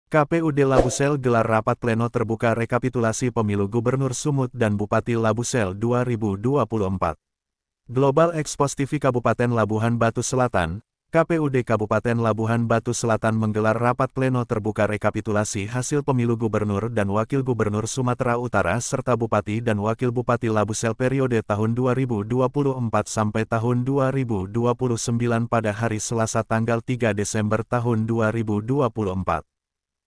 KPUD Labusel gelar rapat pleno terbuka rekapitulasi pemilu Gubernur Sumut dan Bupati Labusel 2024. Global Expos TV Kabupaten Labuhan Batu Selatan, KPUD Kabupaten Labuhan Batu Selatan menggelar rapat pleno terbuka rekapitulasi hasil pemilu Gubernur dan Wakil Gubernur Sumatera Utara serta Bupati dan Wakil Bupati Labusel periode tahun 2024 sampai tahun 2029 pada hari Selasa tanggal 3 Desember tahun 2024.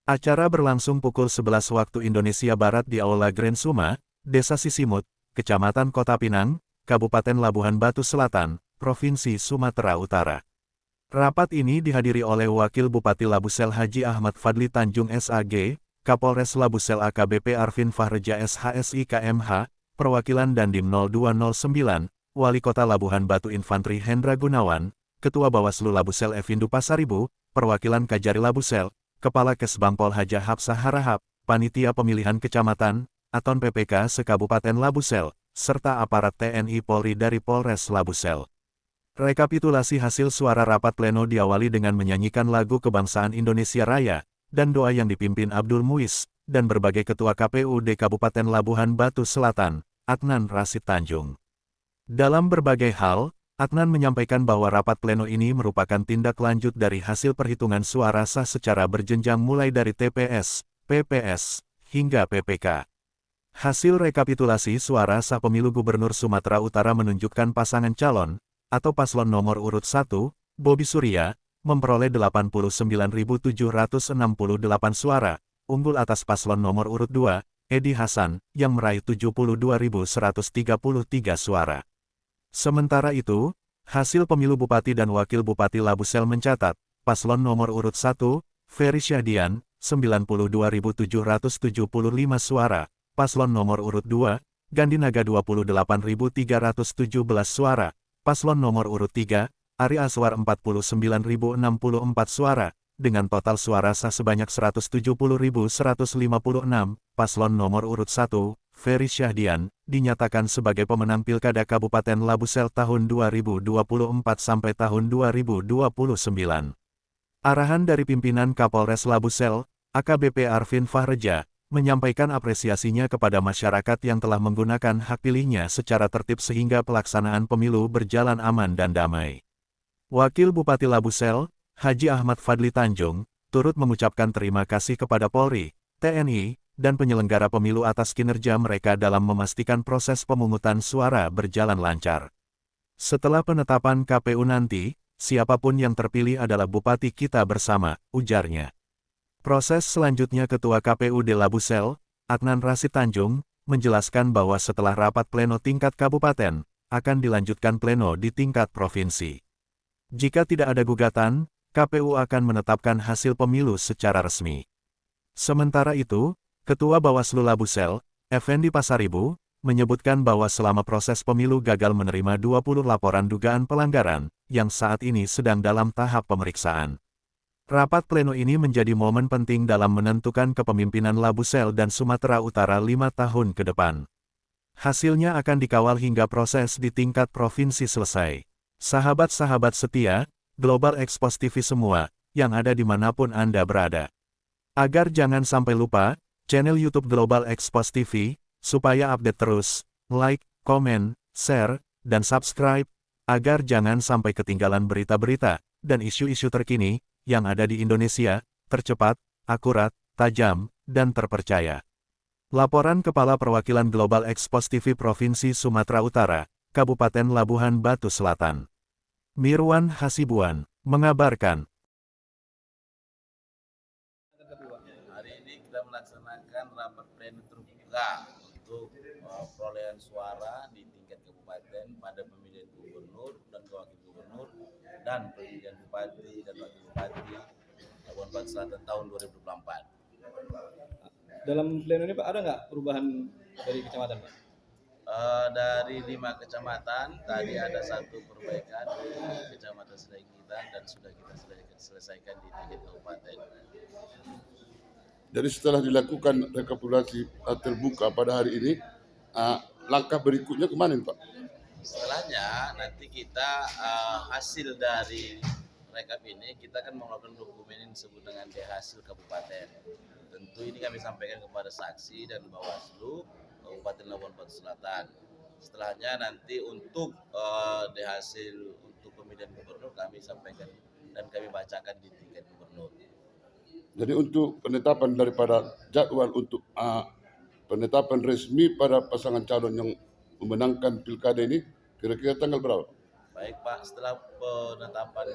Acara berlangsung pukul 11 waktu Indonesia Barat di Aula Grand Suma, Desa Sisimut, Kecamatan Kota Pinang, Kabupaten Labuhan Batu Selatan, Provinsi Sumatera Utara. Rapat ini dihadiri oleh Wakil Bupati Labusel Haji Ahmad Fadli Tanjung SAG, Kapolres Labusel AKBP Arvin Fahreja SHSI KMH, Perwakilan Dandim 0209, Wali Kota Labuhan Batu Infantri Hendra Gunawan, Ketua Bawaslu Labusel Evindu Pasaribu, Perwakilan Kajari Labusel, Kepala Kesbangpol Haja Hapsah Harahap, Panitia Pemilihan Kecamatan, Aton PPK Sekabupaten Labusel, serta aparat TNI Polri dari Polres Labusel. Rekapitulasi hasil suara rapat pleno diawali dengan menyanyikan lagu Kebangsaan Indonesia Raya, dan doa yang dipimpin Abdul Muiz, dan berbagai ketua KPUD Kabupaten Labuhan Batu Selatan, Adnan Rasid Tanjung. Dalam berbagai hal, Adnan menyampaikan bahwa rapat pleno ini merupakan tindak lanjut dari hasil perhitungan suara sah secara berjenjang mulai dari TPS, PPS, hingga PPK. Hasil rekapitulasi suara sah pemilu Gubernur Sumatera Utara menunjukkan pasangan calon, atau paslon nomor urut 1, Bobi Surya, memperoleh 89.768 suara, unggul atas paslon nomor urut 2, Edi Hasan, yang meraih 72.133 suara. Sementara itu, hasil pemilu Bupati dan Wakil Bupati Labusel mencatat, paslon nomor urut 1, Ferry Syahdian, 92.775 suara, paslon nomor urut 2, Gandinaga 28.317 suara, paslon nomor urut 3, Ari Aswar 49.064 suara, dengan total suara sah sebanyak 170.156, paslon nomor urut 1, Ferry Syahdian, dinyatakan sebagai pemenang Pilkada Kabupaten Labusel tahun 2024 sampai tahun 2029. Arahan dari pimpinan Kapolres Labusel, AKBP Arvin Fahreja, menyampaikan apresiasinya kepada masyarakat yang telah menggunakan hak pilihnya secara tertib sehingga pelaksanaan pemilu berjalan aman dan damai. Wakil Bupati Labusel, Haji Ahmad Fadli Tanjung, turut mengucapkan terima kasih kepada Polri, TNI, dan penyelenggara pemilu atas kinerja mereka dalam memastikan proses pemungutan suara berjalan lancar. Setelah penetapan KPU nanti, siapapun yang terpilih adalah bupati kita bersama, ujarnya. Proses selanjutnya Ketua KPUD Labusel, Adnan Rasid Tanjung, menjelaskan bahwa setelah rapat pleno tingkat kabupaten, akan dilanjutkan pleno di tingkat provinsi. Jika tidak ada gugatan, KPU akan menetapkan hasil pemilu secara resmi. Sementara itu, Ketua Bawaslu Labusel, Effendi Pasaribu, menyebutkan bahwa selama proses pemilu gagal menerima 20 laporan dugaan pelanggaran, yang saat ini sedang dalam tahap pemeriksaan. Rapat pleno ini menjadi momen penting dalam menentukan kepemimpinan Labusel dan Sumatera Utara 5 tahun ke depan. Hasilnya akan dikawal hingga proses di tingkat provinsi selesai. Sahabat-sahabat setia, Global Expos TV semua, yang ada dimanapun Anda berada. Agar jangan sampai lupa, channel YouTube Global Expos TV, supaya update terus, like, komen, share, dan subscribe, agar jangan sampai ketinggalan berita-berita, dan isu-isu terkini, yang ada di Indonesia, tercepat, akurat, tajam, dan terpercaya. Laporan Kepala Perwakilan Global Expos TV Provinsi Sumatera Utara, Kabupaten Labuhan Batu Selatan. Mirwan Hasibuan, mengabarkan. Hari ini kita melaksanakan rapat pleno terbuka untuk perolehan suara di tingkat kabupaten pada pemilihan gubernur dan wakil gubernur dan pemilihan bupati dan wakil bupati Labuhan Batu Selatan tahun 2024. Dalam pleno ini Pak, ada nggak perubahan dari kecamatan Pak? Dari 5 kecamatan, tadi ada satu perbaikan di kecamatan Sedaingitan dan sudah kita selesaikan di tingkat kabupaten. Jadi setelah dilakukan rekapitulasi terbuka pada hari ini, langkah berikutnya kemana Pak? Setelahnya nanti kita hasil dari rekap ini kita kan melakukan dokumen yang disebut dengan hasil kabupaten. Tentu ini kami sampaikan kepada saksi dan Bawaslu Kabupaten Labuan Batu Selatan. Setelahnya nanti untuk hasil untuk pemilihan gubernur kami sampaikan dan kami bacakan di tingkat gubernur. Jadi untuk penetapan daripada jadwal untuk penetapan resmi pada pasangan calon yang memenangkan pilkada ini kira-kira tanggal berapa? Baik Pak, setelah penetapan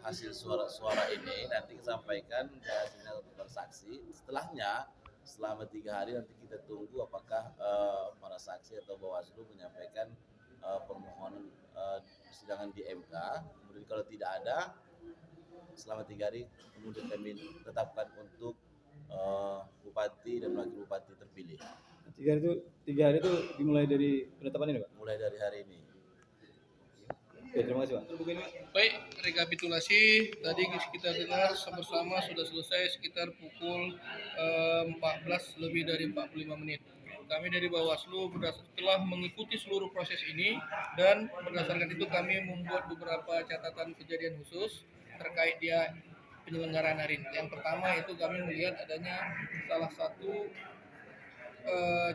hasil suara ini nanti kita sampaikan hasilnya kepada saksi. Setelahnya selama 3 hari nanti kita tunggu apakah para saksi atau Bawaslu menyampaikan permohonan persidangan di MK. Kemudian kalau tidak ada, selama 3 hari kemudian kami tetapkan untuk bupati dan wakil bupati terpilih. 3 hari itu dimulai dari penetapan ini Pak? Mulai dari hari ini. Oke, terima kasih Pak. Baik, rekapitulasi tadi kita dengar sama-sama sudah selesai sekitar pukul 14 lebih dari 45 menit. Kami dari Bawaslu setelah mengikuti seluruh proses ini dan berdasarkan itu kami membuat beberapa catatan kejadian khusus terkait dia penyelenggaraan hari ini. Yang pertama itu kami melihat adanya salah satu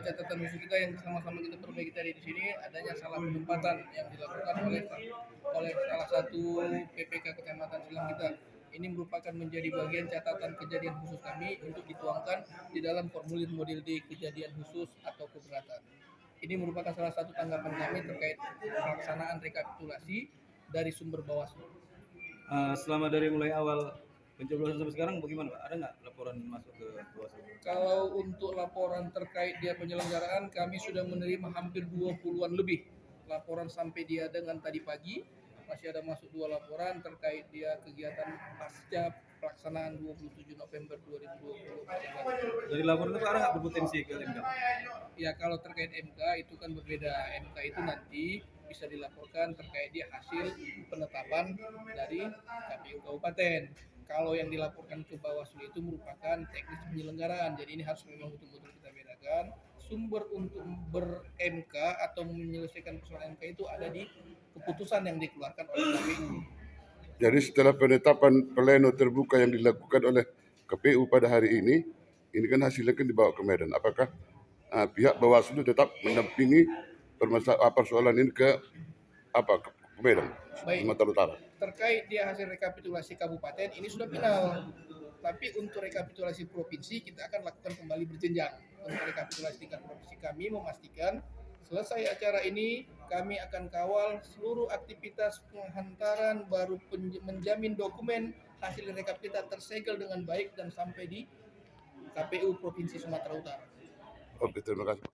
catatan khusus kita yang sama-sama kita perbaiki tadi di sini, adanya salah penempatan yang dilakukan oleh salah satu PPK Kecamatan Silang kita. Ini merupakan menjadi bagian catatan kejadian khusus kami untuk dituangkan di dalam formulir model D kejadian khusus atau keberatan. Ini merupakan salah satu tanggapan kami terkait pelaksanaan rekapitulasi dari sumber Bawaslu. Selama dari mulai awal pencoblosan sampai sekarang bagaimana Pak? Ada nggak laporan masuk ke Bawaslu? Kalau untuk laporan terkait dia penyelenggaraan, kami sudah menerima hampir 20-an lebih laporan sampai dia dengan tadi pagi. Masih ada masuk 2 laporan terkait dia kegiatan pasca pelaksanaan 27 November 2020. Dari laporan itu ada nggak berpotensi ke MK? Ya kalau terkait MK itu kan berbeda. MK itu nanti bisa dilaporkan terkait dia hasil penetapan dari KPU Kabupaten. Kalau yang dilaporkan ke Bawaslu itu merupakan teknis penyelenggaraan. Jadi ini harus memang betul-betul kita bedakan. Sumber untuk ber-MK atau menyelesaikan persoalan MK itu ada di keputusan yang dikeluarkan oleh KPU. Jadi setelah penetapan pleno terbuka yang dilakukan oleh KPU pada hari ini kan hasilnya kan dibawa ke Medan. Apakah pihak Bawaslu tetap mendampingi persoalan ini ke Medan, Sumatera Utara? Terkait dia hasil rekapitulasi kabupaten ini sudah final. Tapi untuk rekapitulasi provinsi kita akan lakukan kembali berjenjang. Untuk rekapitulasi tingkat provinsi kami memastikan selesai acara ini kami akan kawal seluruh aktivitas penghantaran baru menjamin dokumen hasil rekap kita tersegel dengan baik dan sampai di KPU Provinsi Sumatera Utara. Oke, terima kasih.